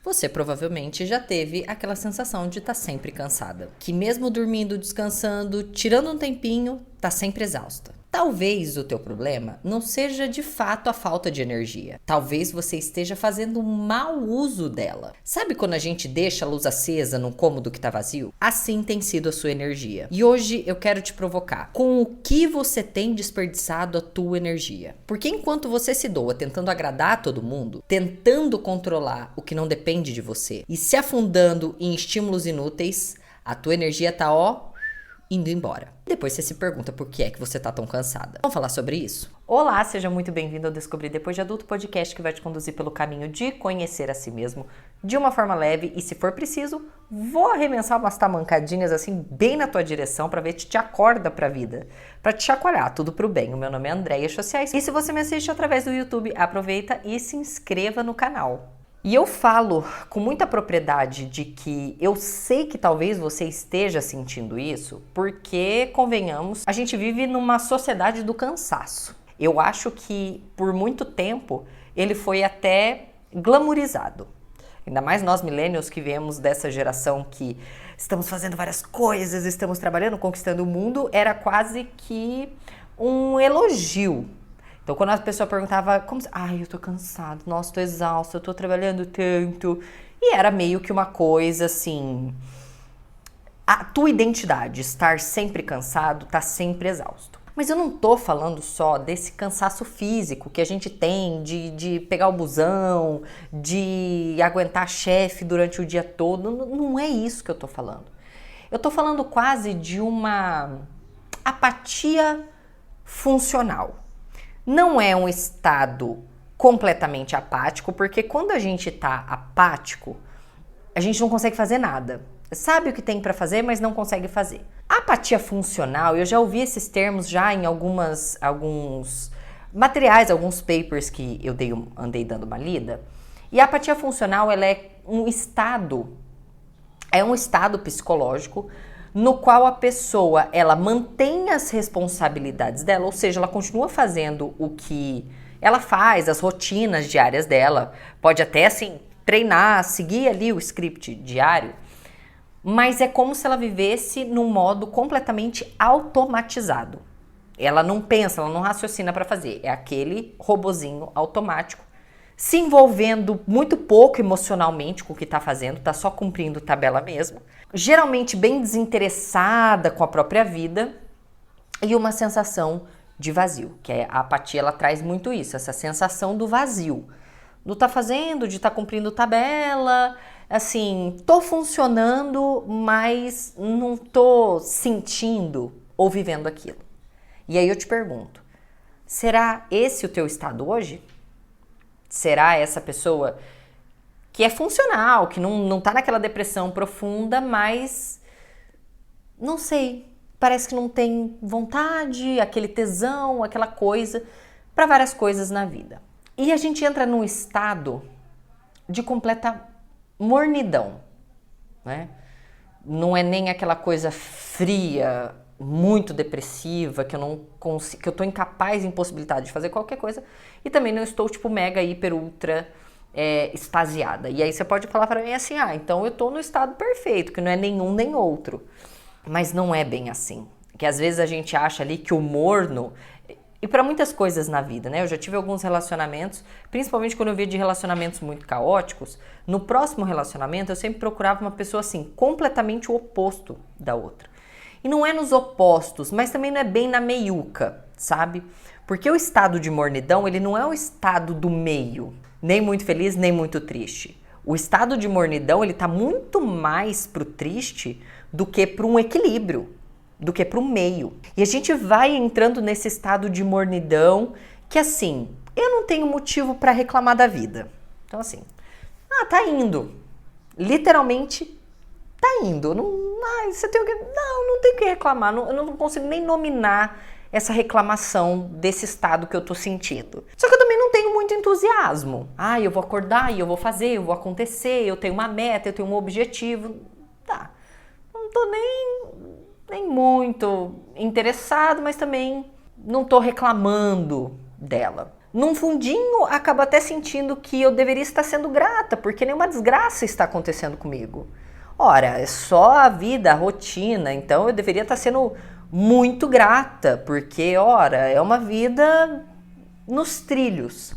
você provavelmente já teve aquela sensação de estar sempre cansada. Que mesmo dormindo, descansando, tirando um tempinho, tá sempre exausta. Talvez o teu problema não seja de fato a falta de energia. Talvez você esteja fazendo um mau uso dela. Sabe quando a gente deixa a luz acesa num cômodo que tá vazio? Assim tem sido a sua energia. E hoje eu quero te provocar. Com o que você tem desperdiçado a tua energia? Porque enquanto você se doa tentando agradar a todo mundo, tentando controlar o que não depende de você e se afundando em estímulos inúteis, a tua energia tá indo embora. Depois você se pergunta por que é que você tá tão cansada. Vamos falar sobre isso? Olá, seja muito bem-vindo ao Descobrir Depois de Adulto, podcast que vai te conduzir pelo caminho de conhecer a si mesmo de uma forma leve e, se for preciso, vou arremessar umas tamancadinhas assim bem na tua direção para ver se te acorda pra vida, para te chacoalhar, tudo pro bem. O meu nome é Andréia Sociais e se você me assiste através do YouTube, aproveita e se inscreva no canal. E eu falo com muita propriedade de que eu sei que talvez você esteja sentindo isso, porque, convenhamos, a gente vive numa sociedade do cansaço. Eu acho que, por muito tempo, ele foi até glamourizado. Ainda mais nós millennials que viemos dessa geração que estamos fazendo várias coisas, estamos trabalhando, conquistando o mundo, era quase que um elogio. Então, quando a pessoa perguntava, eu tô cansado, nossa, tô exausta, eu tô trabalhando tanto. E era meio que uma coisa assim, a tua identidade, estar sempre cansado, tá sempre exausto. Mas eu não tô falando só desse cansaço físico que a gente tem de pegar o busão, de aguentar chefe durante o dia todo. Não é isso que eu tô falando. Eu tô falando quase de uma apatia funcional. Não é um estado completamente apático, porque quando a gente tá apático, a gente não consegue fazer nada. Sabe o que tem para fazer, mas não consegue fazer. A apatia funcional, eu já ouvi esses termos já em alguns materiais, alguns papers que eu andei dando uma lida. E a apatia funcional, ela é um estado psicológico no qual a pessoa, ela mantém as responsabilidades dela, ou seja, ela continua fazendo o que ela faz, as rotinas diárias dela, pode até, assim, treinar, seguir ali o script diário, mas é como se ela vivesse num modo completamente automatizado. Ela não pensa, ela não raciocina para fazer, é aquele robozinho automático, se envolvendo muito pouco emocionalmente com o que está fazendo, está só cumprindo tabela mesmo, geralmente bem desinteressada com a própria vida e uma sensação de vazio, que a apatia ela traz muito isso, essa sensação do vazio, do tá fazendo, de tá cumprindo tabela, assim, tô funcionando, mas não tô sentindo ou vivendo aquilo. E aí eu te pergunto, será esse o teu estado hoje? Será essa pessoa que é funcional, que não tá naquela depressão profunda, mas não sei, parece que não tem vontade, aquele tesão, aquela coisa para várias coisas na vida. E a gente entra num estado de completa mornidão, né? Não é nem aquela coisa fria, muito depressiva, que eu não consigo, que eu tô incapaz, impossibilitada de fazer qualquer coisa, e também não estou tipo mega, hiper, ultra extasiada. E aí você pode falar para mim assim, então eu tô no estado perfeito, que não é nenhum nem outro. Mas não é bem assim. Que às vezes a gente acha ali que o morno, e para muitas coisas na vida, né? Eu já tive alguns relacionamentos, principalmente quando eu via de relacionamentos muito caóticos, no próximo relacionamento eu sempre procurava uma pessoa assim, completamente o oposto da outra. E não é nos opostos, mas também não é bem na meiuca, sabe? Porque o estado de mornidão, ele não é o estado do meio, nem muito feliz, nem muito triste. O estado de mornidão, ele tá muito mais pro triste do que para um equilíbrio, do que para o meio. E a gente vai entrando nesse estado de mornidão que, assim, eu não tenho motivo para reclamar da vida. Então, assim, tá indo. Literalmente, tá indo. Você tem o que... Não tem o que reclamar. Eu não consigo nem nominar essa reclamação desse estado que eu tô sentindo. Só que eu também não tenho muito entusiasmo. Eu vou acordar e eu vou fazer, eu vou acontecer, eu tenho uma meta, eu tenho um objetivo. Tá. Não tô nem muito interessado, mas também não tô reclamando dela. num fundinho, acabo até sentindo que eu deveria estar sendo grata, porque nenhuma desgraça está acontecendo comigo. Ora, é só a vida, a rotina, então eu deveria estar sendo muito grata, porque, ora, é uma vida nos trilhos,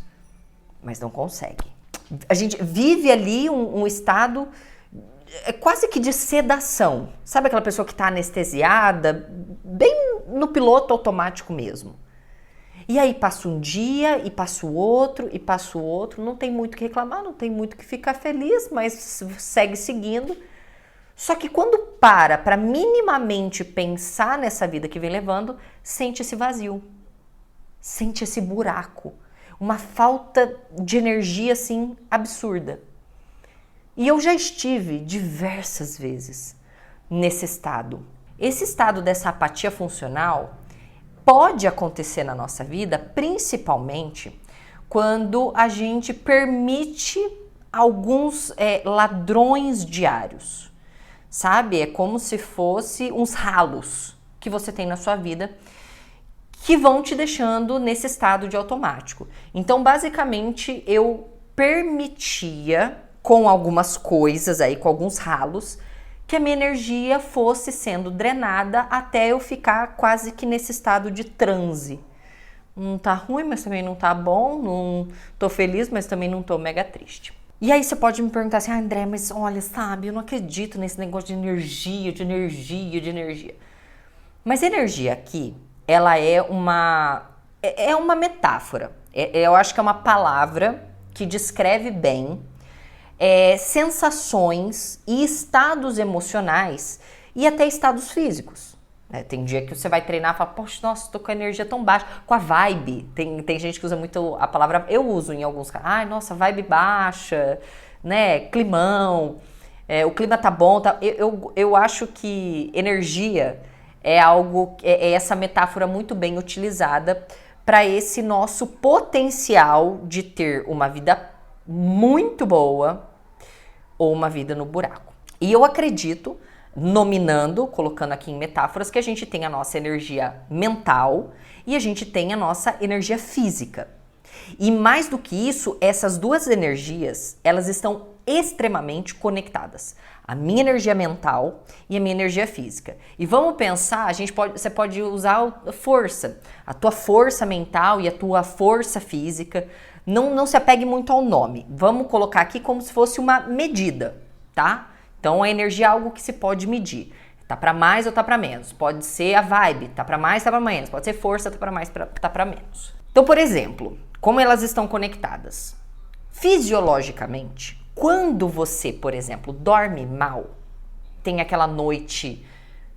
mas não consegue. A gente vive ali um estado quase que de sedação. Sabe aquela pessoa que está anestesiada, bem no piloto automático mesmo. E aí passa um dia, e passa o outro, e passa o outro, não tem muito o que reclamar, não tem muito o que ficar feliz, mas segue seguindo. Só que quando para minimamente pensar nessa vida que vem levando, sente esse vazio, sente esse buraco, uma falta de energia assim absurda. E eu já estive diversas vezes nesse estado. Esse estado dessa apatia funcional pode acontecer na nossa vida, principalmente quando a gente permite alguns ladrões diários, sabe? É como se fosse uns ralos que você tem na sua vida que vão te deixando nesse estado de automático. Então, basicamente, eu permitia com algumas coisas aí, com alguns ralos, que a minha energia fosse sendo drenada até eu ficar quase que nesse estado de transe. Não tá ruim, mas também não tá bom, não tô feliz, mas também não tô mega triste. E aí você pode me perguntar assim, André, mas olha, sabe, eu não acredito nesse negócio de energia, de energia, de energia. Mas energia aqui, ela é uma metáfora. Eu acho que é uma palavra que descreve bem sensações e estados emocionais e até estados físicos. Tem dia que você vai treinar e fala, poxa, nossa, tô com a energia tão baixa, com a vibe. Tem gente que usa muito a palavra, eu uso em alguns casos, ai, nossa, vibe baixa, né, climão, o clima tá bom. Tá. Eu acho que energia é algo, é essa metáfora muito bem utilizada para esse nosso potencial de ter uma vida muito boa ou uma vida no buraco. E eu acredito, nominando, colocando aqui em metáforas, que a gente tem a nossa energia mental e a gente tem a nossa energia física. E mais do que isso, essas duas energias, elas estão extremamente conectadas. A minha energia mental e a minha energia física. E vamos pensar, você pode usar a força, a tua força mental e a tua força física. Não se apegue muito ao nome. Vamos colocar aqui como se fosse uma medida, tá? Então a energia é algo que se pode medir. Tá para mais ou tá para menos. Pode ser a vibe, tá para mais, tá para menos. Pode ser força, tá para mais, tá para menos. Então, por exemplo, como elas estão conectadas? Fisiologicamente, quando você, por exemplo, dorme mal, tem aquela noite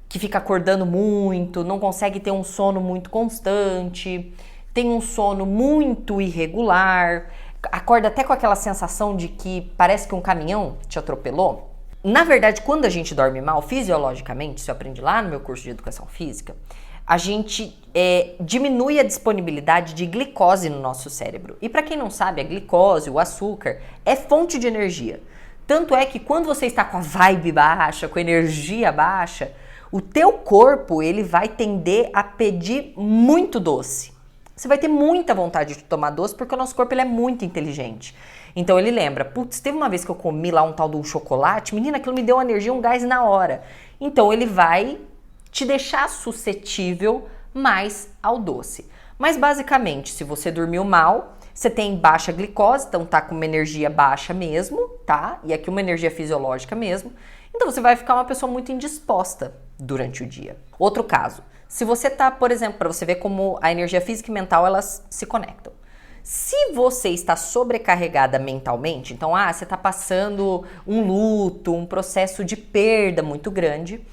que fica acordando muito, não consegue ter um sono muito constante, tem um sono muito irregular, acorda até com aquela sensação de que parece que um caminhão te atropelou. Na verdade, quando a gente dorme mal, fisiologicamente, isso eu aprendi lá no meu curso de educação física, a gente diminui a disponibilidade de glicose no nosso cérebro. E para quem não sabe, a glicose, o açúcar, é fonte de energia. Tanto é que quando você está com a vibe baixa, com a energia baixa, o teu corpo ele vai tender a pedir muito doce. Você vai ter muita vontade de tomar doce porque o nosso corpo ele é muito inteligente. Então ele lembra, putz, teve uma vez que eu comi lá um tal de um chocolate, menina, aquilo me deu uma energia, um gás na hora. Então ele vai te deixar suscetível mais ao doce. Mas basicamente, se você dormiu mal, você tem baixa glicose, então tá com uma energia baixa mesmo, tá? E aqui uma energia fisiológica mesmo. Então você vai ficar uma pessoa muito indisposta durante o dia. Outro caso, se você tá, por exemplo, para você ver como a energia física e mental elas se conectam. Se você está sobrecarregada mentalmente, então você está passando um luto, um processo de perda muito grande,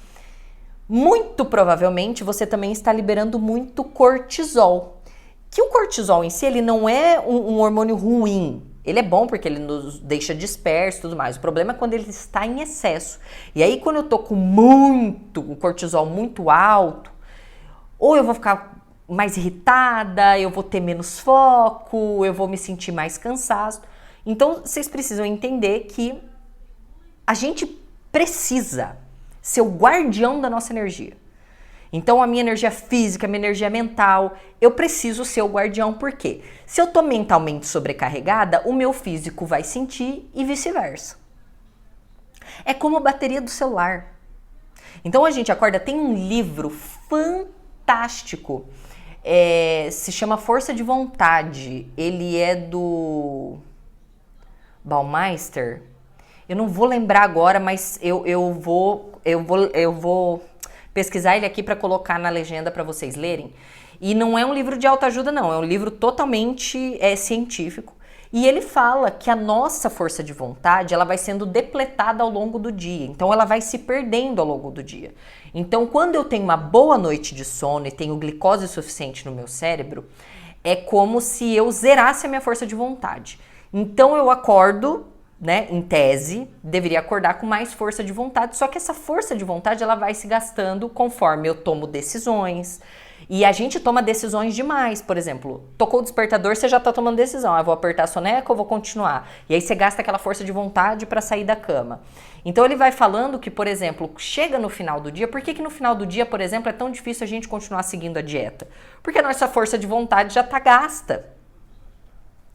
muito provavelmente você também está liberando muito cortisol. Que o cortisol em si, ele não é um hormônio ruim. Ele é bom porque ele nos deixa dispersos e tudo mais. O problema é quando ele está em excesso. E aí quando eu tô com o cortisol muito alto, ou eu vou ficar mais irritada, eu vou ter menos foco, eu vou me sentir mais cansado. Então vocês precisam entender que a gente precisa ser o guardião da nossa energia. Então a minha energia física, a minha energia mental, eu preciso ser o guardião, por quê? Se eu tô mentalmente sobrecarregada, o meu físico vai sentir e vice-versa. É como a bateria do celular. Então a gente acorda, tem um livro fantástico, se chama Força de Vontade, ele é do Baumeister, eu não vou lembrar agora, mas eu vou pesquisar ele aqui para colocar na legenda para vocês lerem. E não é um livro de autoajuda não, é um livro totalmente científico. E ele fala que a nossa força de vontade, ela vai sendo depletada ao longo do dia. Então, ela vai se perdendo ao longo do dia. Então, quando eu tenho uma boa noite de sono e tenho glicose suficiente no meu cérebro, é como se eu zerasse a minha força de vontade. Então, eu acordo, né, em tese, deveria acordar com mais força de vontade. Só que essa força de vontade, ela vai se gastando conforme eu tomo decisões. E a gente toma decisões demais, por exemplo, tocou o despertador, você já tá tomando decisão, eu vou apertar a soneca ou vou continuar? E aí você gasta aquela força de vontade para sair da cama. Então ele vai falando que, por exemplo, chega no final do dia, por que no final do dia, por exemplo, é tão difícil a gente continuar seguindo a dieta? Porque a nossa força de vontade já tá gasta.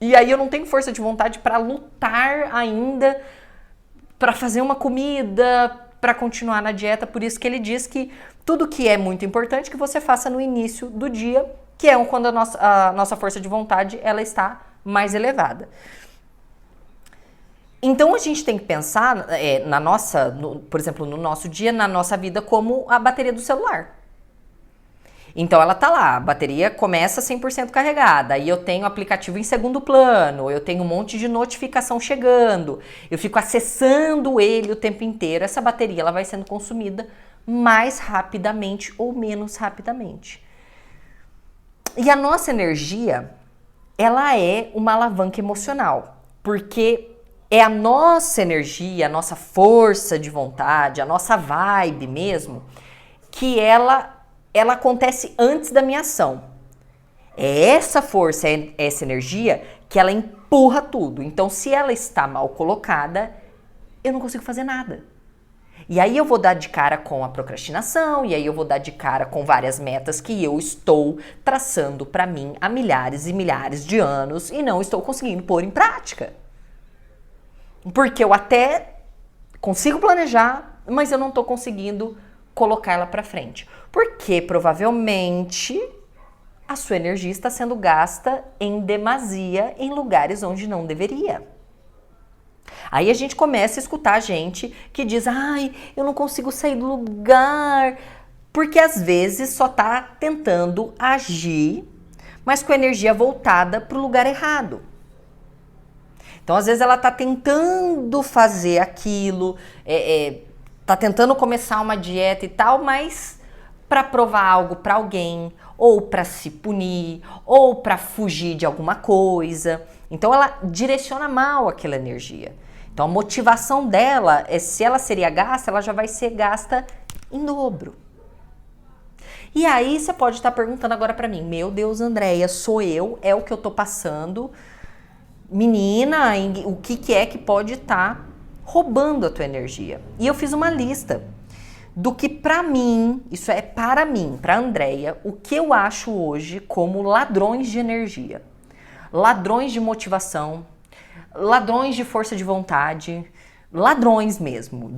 E aí eu não tenho força de vontade para lutar ainda, para fazer uma comida, para continuar na dieta, por isso que ele diz que tudo que é muito importante que você faça no início do dia, que é quando a nossa força de vontade ela está mais elevada. Então a gente tem que pensar por exemplo, no nosso dia, na nossa vida, como a bateria do celular. Então ela tá lá, a bateria começa 100% carregada, aí eu tenho aplicativo em segundo plano, eu tenho um monte de notificação chegando, eu fico acessando ele o tempo inteiro, essa bateria ela vai sendo consumida mais rapidamente ou menos rapidamente. E a nossa energia, ela é uma alavanca emocional, porque é a nossa energia, a nossa força de vontade, a nossa vibe mesmo, que ela acontece antes da minha ação. É essa força, é essa energia que ela empurra tudo. Então, se ela está mal colocada, eu não consigo fazer nada. E aí eu vou dar de cara com a procrastinação, e aí eu vou dar de cara com várias metas que eu estou traçando para mim há milhares e milhares de anos e não estou conseguindo pôr em prática. Porque eu até consigo planejar, mas eu não estou conseguindo colocar ela para frente. Porque provavelmente a sua energia está sendo gasta em demasia em lugares onde não deveria. Aí a gente começa a escutar gente que diz, eu não consigo sair do lugar, porque às vezes só está tentando agir, mas com a energia voltada para o lugar errado. Então às vezes ela está tentando fazer aquilo, tá tentando começar uma dieta e tal, mas para provar algo para alguém, ou para se punir, ou para fugir de alguma coisa. Então ela direciona mal aquela energia. Então a motivação dela, se ela seria gasta, ela já vai ser gasta em dobro. E aí você pode estar perguntando agora para mim, meu Deus, Andréia, sou eu? É o que eu tô passando? Menina, o que é que pode estar roubando a tua energia? E eu fiz uma lista do que para mim, isso é para mim, para Andréia, o que eu acho hoje como ladrões de energia, ladrões de motivação, ladrões de força de vontade, ladrões mesmo,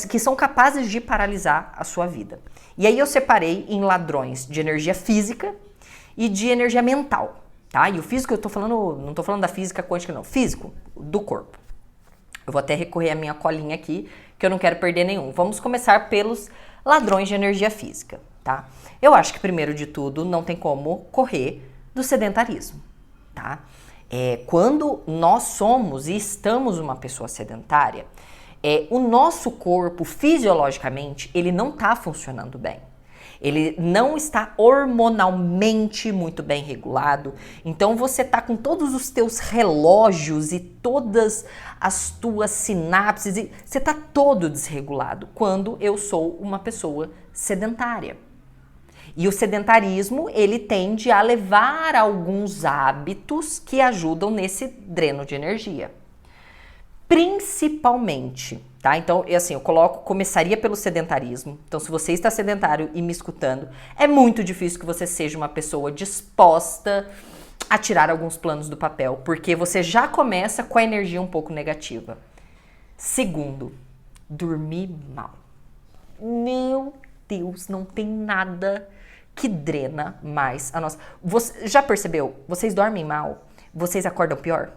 que são capazes de paralisar a sua vida. E aí eu separei em ladrões de energia física e de energia mental, tá? E o físico eu tô falando, não tô falando da física quântica não, físico, do corpo. Eu vou até recorrer à minha colinha aqui, que eu não quero perder nenhum. Vamos começar pelos ladrões de energia física, tá? Eu acho que primeiro de tudo não tem como correr do sedentarismo, tá? Quando nós somos e estamos uma pessoa sedentária, o nosso corpo, fisiologicamente, ele não está funcionando bem. Ele não está hormonalmente muito bem regulado. Então você está com todos os teus relógios e todas as tuas sinapses, e você está todo desregulado quando eu sou uma pessoa sedentária. E o sedentarismo, ele tende a levar alguns hábitos que ajudam nesse dreno de energia. Principalmente, tá? Então, assim, eu começaria pelo sedentarismo. Então, se você está sedentário e me escutando, é muito difícil que você seja uma pessoa disposta a tirar alguns planos do papel, porque você já começa com a energia um pouco negativa. Segundo, dormir mal. Meu Deus, não tem nada que drena mais a nossa... Você já percebeu? Vocês dormem mal? Vocês acordam pior?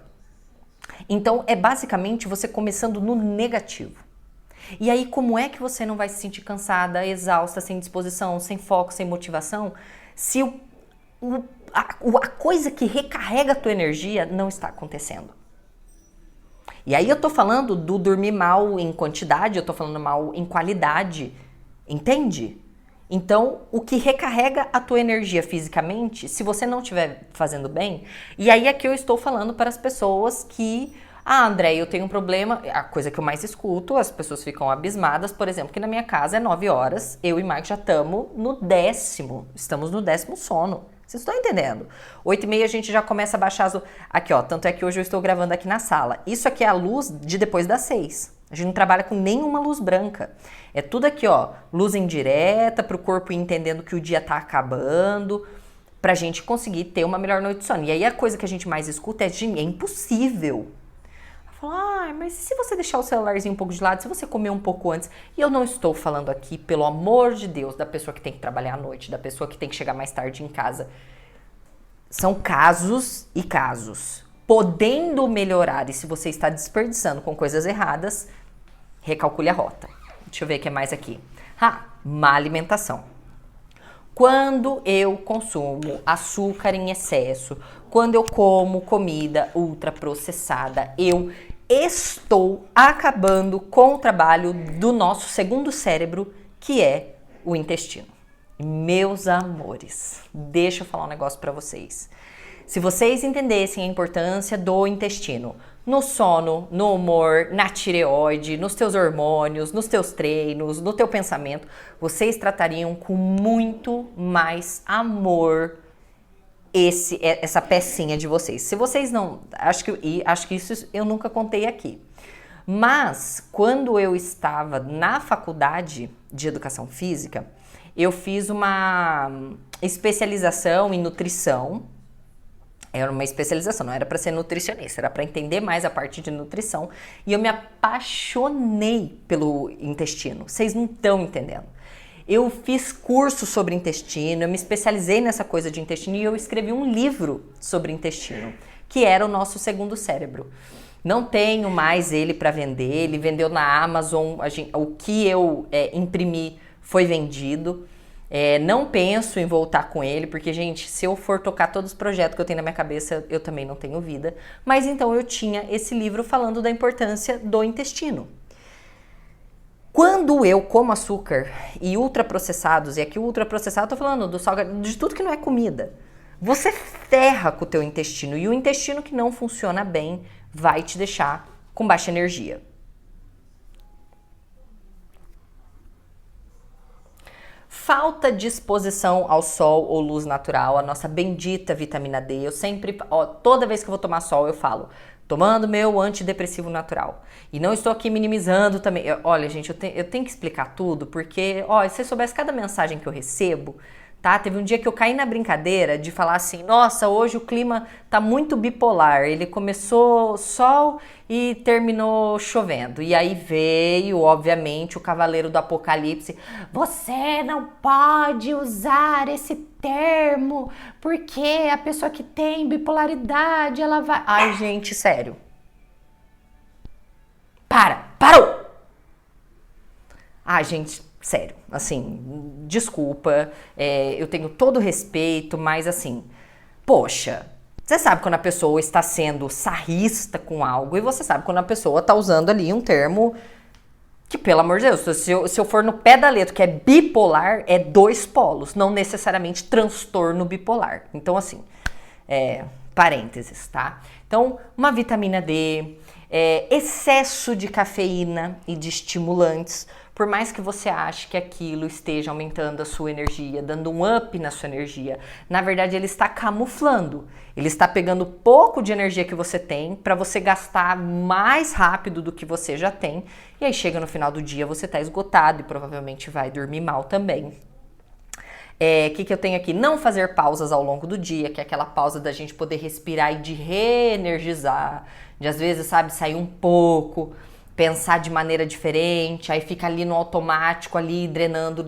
Então, é basicamente você começando no negativo. E aí, como é que você não vai se sentir cansada, exausta, sem disposição, sem foco, sem motivação, se a coisa que recarrega a tua energia não está acontecendo? E aí eu tô falando do dormir mal em quantidade, eu tô falando mal em qualidade, entende? Então, o que recarrega a tua energia fisicamente, se você não estiver fazendo bem, e aí é que eu estou falando para as pessoas que, André, eu tenho um problema, a coisa que eu mais escuto, as pessoas ficam abismadas, por exemplo, que na minha casa é 9 horas, eu e Marcos já estamos no 10º sono. Vocês estão entendendo? 8h30 a gente já começa a baixar as... Aqui, ó, tanto é que hoje eu estou gravando aqui na sala. Isso aqui é a luz de depois das 6. A gente não trabalha com nenhuma luz branca. É tudo aqui, ó, luz indireta, para o corpo ir entendendo que o dia tá acabando, pra gente conseguir ter uma melhor noite de sono. E aí a coisa que a gente mais escuta é impossível. Fala, mas e se você deixar o celularzinho um pouco de lado, se você comer um pouco antes? E eu não estou falando aqui, pelo amor de Deus, da pessoa que tem que trabalhar à noite, da pessoa que tem que chegar mais tarde em casa. São casos e casos. Podendo melhorar, e se você está desperdiçando com coisas erradas, recalcule a rota. Deixa eu ver o que é mais aqui. Má alimentação. Quando eu consumo açúcar em excesso, quando eu como comida ultraprocessada, eu estou acabando com o trabalho do nosso segundo cérebro, que é o intestino. Meus amores, deixa eu falar um negócio para vocês. Se vocês entendessem a importância do intestino no sono, no humor, na tireoide, nos teus hormônios, nos teus treinos, no teu pensamento, vocês tratariam com muito mais amor essa pecinha de vocês. Se vocês não... Acho que isso eu nunca contei aqui. Mas, quando eu estava na faculdade de educação física, eu fiz uma especialização em nutrição. Era uma especialização, não era para ser nutricionista, era para entender mais a parte de nutrição. E eu me apaixonei pelo intestino. Vocês não estão entendendo. Eu fiz curso sobre intestino, eu me especializei nessa coisa de intestino e eu escrevi um livro sobre intestino, que era o nosso segundo cérebro. Não tenho mais ele para vender, ele vendeu na Amazon, o que eu imprimi foi vendido. Não penso em voltar com ele, porque, gente, se eu for tocar todos os projetos que eu tenho na minha cabeça, eu também não tenho vida. Mas então eu tinha esse livro falando da importância do intestino. Quando eu como açúcar e ultraprocessados, e aqui o ultraprocessado eu tô falando do salgado, de tudo que não é comida, você ferra com o teu intestino, e o intestino que não funciona bem vai te deixar com baixa energia. Falta de exposição ao sol ou luz natural, a nossa bendita vitamina D. Eu sempre, toda vez que eu vou tomar sol, eu falo, tomando meu antidepressivo natural. E não estou aqui minimizando também. Olha, gente, eu tenho que explicar tudo, porque, se você soubesse cada mensagem que eu recebo, tá? Teve um dia que eu caí na brincadeira de falar assim, nossa, hoje o clima tá muito bipolar. Ele começou sol e terminou chovendo. E aí veio, obviamente, o cavaleiro do apocalipse. Você não pode usar esse termo, porque a pessoa que tem bipolaridade, ela vai... Ai, gente, sério. Parou! Ai, gente, sério, assim, desculpa, eu tenho todo o respeito, mas assim, poxa, você sabe quando a pessoa está sendo sarrista com algo e você sabe quando a pessoa está usando ali um termo que, pelo amor de Deus, se eu for no pé da letra, que é bipolar, é 2 polos, não necessariamente transtorno bipolar. Então, assim, parênteses, tá? Então, uma vitamina D, excesso de cafeína e de estimulantes, Por mais que você ache que aquilo esteja aumentando a sua energia, dando um up na sua energia, na verdade ele está camuflando. Ele está pegando pouco de energia que você tem para você gastar mais rápido do que você já tem. E aí chega no final do dia, você está esgotado e provavelmente vai dormir mal também. Que eu tenho aqui? Não fazer pausas ao longo do dia, que é aquela pausa da gente poder respirar e de reenergizar. De às vezes, sabe, sair um pouco, pensar de maneira diferente, aí fica ali no automático, ali drenando.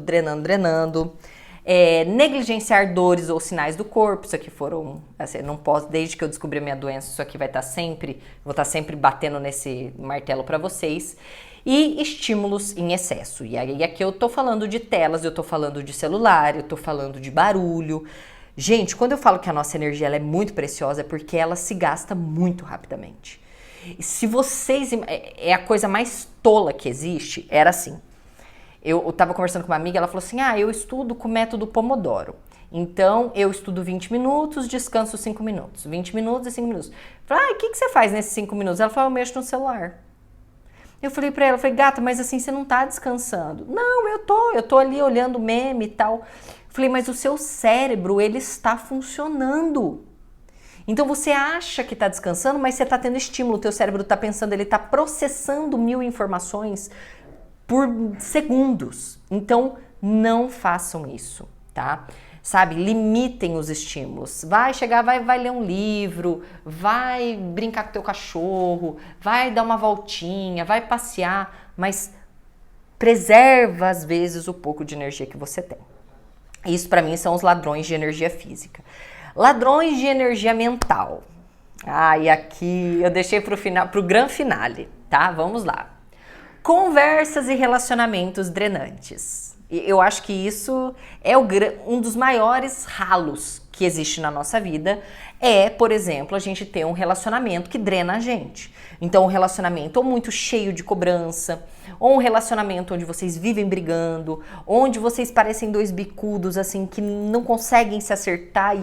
Negligenciar dores ou sinais do corpo, isso aqui foram, assim, não posso, desde que eu descobri a minha doença, isso aqui vai estar sempre, vou estar sempre batendo nesse martelo para vocês. E estímulos em excesso. E aí aqui eu tô falando de telas, eu tô falando de celular, eu tô falando de barulho. Gente, quando eu falo que a nossa energia ela é muito preciosa, é porque ela se gasta muito rapidamente. E se vocês... É a coisa mais tola que existe, era assim. Eu tava conversando com uma amiga, ela falou assim, eu estudo com o método Pomodoro. Então, eu estudo 20 minutos, descanso 5 minutos. 20 minutos e 5 minutos. Eu falei, o que você faz nesses 5 minutos? Ela falou, eu mexo no celular. Eu falei pra ela, gata, mas assim, você não tá descansando. Não, eu tô ali olhando meme e tal. Eu falei, mas o seu cérebro, ele está funcionando. Então você acha que tá descansando, mas você tá tendo estímulo, o teu cérebro tá pensando, ele tá processando 1000 informações por segundos. Então, não façam isso, tá? Sabe, limitem os estímulos. Vai chegar, vai ler um livro, vai brincar com teu cachorro, vai dar uma voltinha, vai passear, mas preserva às vezes o pouco de energia que você tem. Isso para mim são os ladrões de energia física. Ladrões de energia mental. E aqui eu deixei pro grande finale, tá? Vamos lá. Conversas e relacionamentos drenantes. Eu acho que isso é um dos maiores ralos que existe na nossa vida. Por exemplo, a gente ter um relacionamento que drena a gente. Então, um relacionamento ou muito cheio de cobrança, ou um relacionamento onde vocês vivem brigando, onde vocês parecem dois bicudos, assim, que não conseguem se acertar.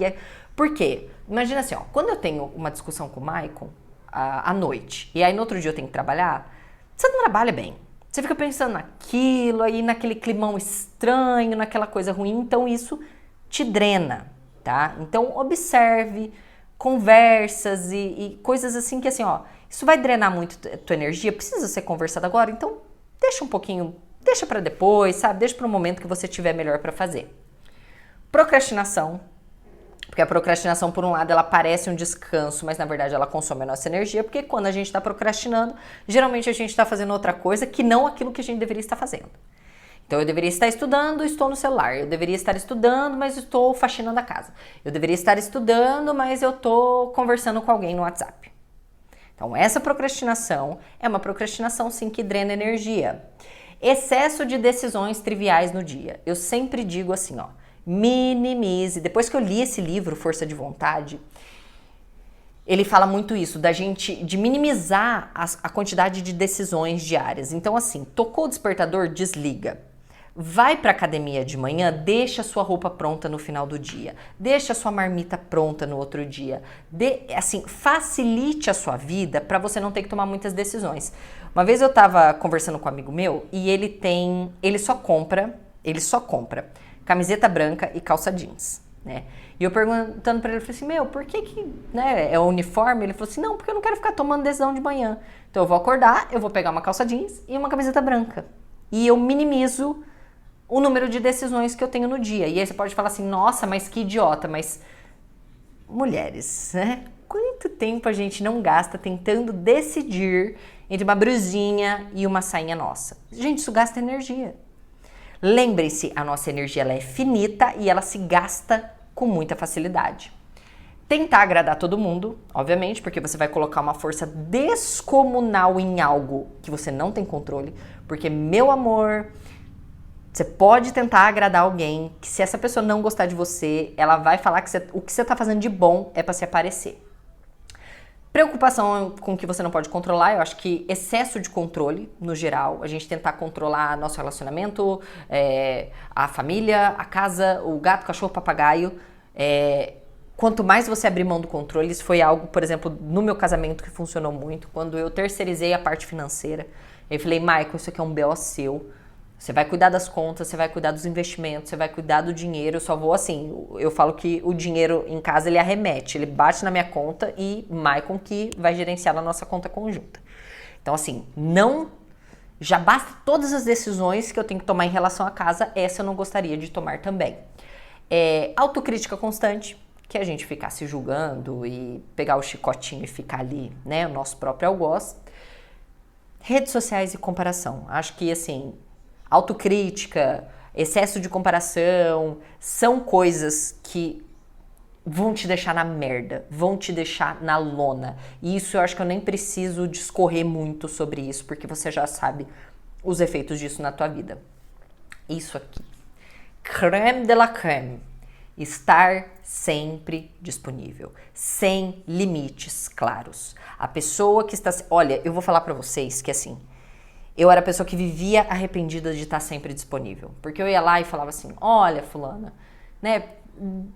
Por quê? Imagina assim, quando eu tenho uma discussão com o Maicon à noite, e aí no outro dia eu tenho que trabalhar, você não trabalha bem. Você fica pensando naquilo, aí naquele climão estranho, naquela coisa ruim, então isso te drena, tá? Então observe conversas e coisas assim que assim, isso vai drenar muito tua energia, precisa ser conversado agora, então deixa um pouquinho, deixa pra depois, sabe? Deixa para um momento que você tiver melhor pra fazer. Procrastinação. Porque a procrastinação, por um lado, ela parece um descanso, mas na verdade ela consome a nossa energia, porque quando a gente está procrastinando, geralmente a gente está fazendo outra coisa que não aquilo que a gente deveria estar fazendo. Então eu deveria estar estudando, estou no celular. Eu deveria estar estudando, mas estou faxinando a casa. Eu deveria estar estudando, mas eu estou conversando com alguém no WhatsApp. Então essa procrastinação é uma procrastinação sim que drena energia. Excesso de decisões triviais no dia. Eu sempre digo assim, minimize. Depois que eu li esse livro, Força de Vontade, ele fala muito isso, de minimizar a quantidade de decisões diárias. Então assim, tocou o despertador, desliga. Vai pra academia de manhã, deixa a sua roupa pronta no final do dia. Deixa a sua marmita pronta no outro dia. Facilite a sua vida para você não ter que tomar muitas decisões. Uma vez eu tava conversando com um amigo meu e ele só compra camiseta branca e calça jeans, né? E eu perguntando pra ele, eu falei assim, por que né, é o uniforme? Ele falou assim, não, porque eu não quero ficar tomando decisão de manhã. Então eu vou acordar, eu vou pegar uma calça jeans e uma camiseta branca. E eu minimizo o número de decisões que eu tenho no dia. E aí você pode falar assim, nossa, mas que idiota, mas... Mulheres, né? Quanto tempo a gente não gasta tentando decidir entre uma brusinha e uma sainha nossa? Gente, isso gasta energia. Lembre-se, a nossa energia ela é finita e ela se gasta com muita facilidade. Tentar agradar todo mundo, obviamente, porque você vai colocar uma força descomunal em algo que você não tem controle, porque, meu amor, você pode tentar agradar alguém, que se essa pessoa não gostar de você, ela vai falar que o que você está fazendo de bom é para se aparecer. Preocupação com o que você não pode controlar, eu acho que excesso de controle, no geral, a gente tentar controlar nosso relacionamento, a família, a casa, o gato, o cachorro, o papagaio. Quanto mais você abrir mão do controle, isso foi algo, por exemplo, no meu casamento que funcionou muito, quando eu terceirizei a parte financeira. Eu falei, Michael, isso aqui é um BO seu, Você vai cuidar das contas, você vai cuidar dos investimentos, você vai cuidar do dinheiro. Eu só vou assim, eu falo que o dinheiro em casa ele arremete, ele bate na minha conta e Maicon que vai gerenciar na nossa conta conjunta. Então assim, não já basta todas as decisões que eu tenho que tomar em relação à casa, essa eu não gostaria de tomar também. Autocrítica constante, que a gente ficar se julgando e pegar o chicotinho e ficar ali, né, o nosso próprio algoz. Redes sociais e comparação. Acho que assim, autocrítica, excesso de comparação, são coisas que vão te deixar na merda, vão te deixar na lona. E isso eu acho que eu nem preciso discorrer muito sobre isso, porque você já sabe os efeitos disso na tua vida. Isso aqui. Crème de la crème. Estar sempre disponível, sem limites claros. A pessoa que está... Olha, eu vou falar pra vocês que assim, eu era a pessoa que vivia arrependida de estar sempre disponível. Porque eu ia lá e falava assim, olha fulana, né,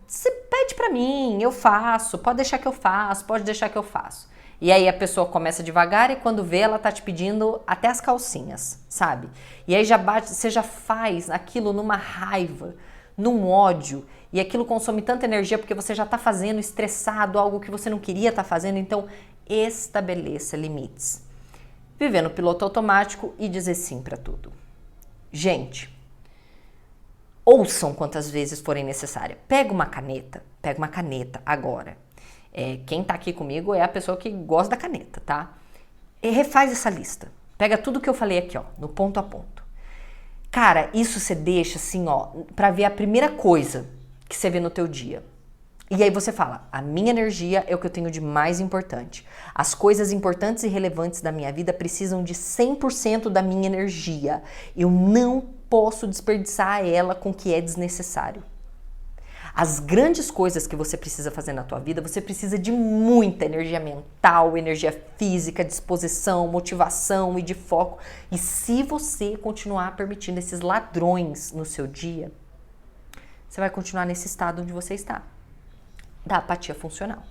você pede pra mim, eu faço, pode deixar que eu faço, pode deixar que eu faço. E aí a pessoa começa devagar e quando vê, ela tá te pedindo até as calcinhas, sabe? E aí já bate, você já faz aquilo numa raiva, num ódio, e aquilo consome tanta energia porque você já tá fazendo estressado, algo que você não queria estar fazendo, então estabeleça limites. Viver no piloto automático e dizer sim pra tudo. Gente, ouçam quantas vezes forem necessárias. Pega uma caneta agora. Quem tá aqui comigo é a pessoa que gosta da caneta, tá? E refaz essa lista. Pega tudo que eu falei aqui, ó, no ponto a ponto. Cara, isso você deixa assim, ó, pra ver a primeira coisa que você vê no teu dia. E aí você fala, a minha energia é o que eu tenho de mais importante. As coisas importantes e relevantes da minha vida precisam de 100% da minha energia. Eu não posso desperdiçar ela com o que é desnecessário. As grandes coisas que você precisa fazer na tua vida, você precisa de muita energia mental, energia física, disposição, motivação e de foco. E se você continuar permitindo esses ladrões no seu dia, você vai continuar nesse estado onde você está, da apatia funcional.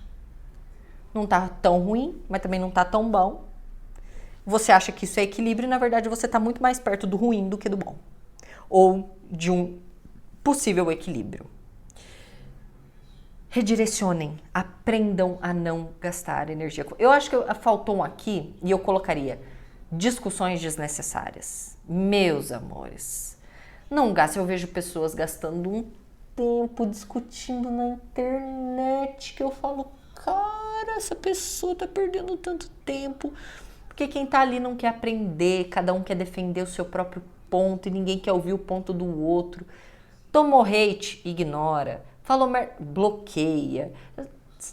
Não tá tão ruim, mas também não tá tão bom. Você acha que isso é equilíbrio e na verdade você tá muito mais perto do ruim do que do bom. Ou de um possível equilíbrio. Redirecionem, aprendam a não gastar energia. Eu acho que faltou um aqui e eu colocaria discussões desnecessárias. Meus amores, não gaste. Eu vejo pessoas gastando um tempo discutindo na internet que eu falo, cara, essa pessoa tá perdendo tanto tempo. Porque quem tá ali não quer aprender, cada um quer defender o seu próprio ponto e ninguém quer ouvir o ponto do outro. Tomou hate, ignora. Falou bloqueia.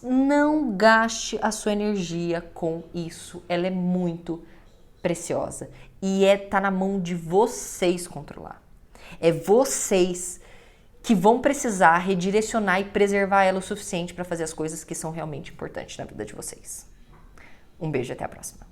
Não gaste a sua energia com isso. Ela é muito preciosa. E tá na mão de vocês controlar. É vocês que vão precisar redirecionar e preservar ela o suficiente para fazer as coisas que são realmente importantes na vida de vocês. Um beijo e até a próxima.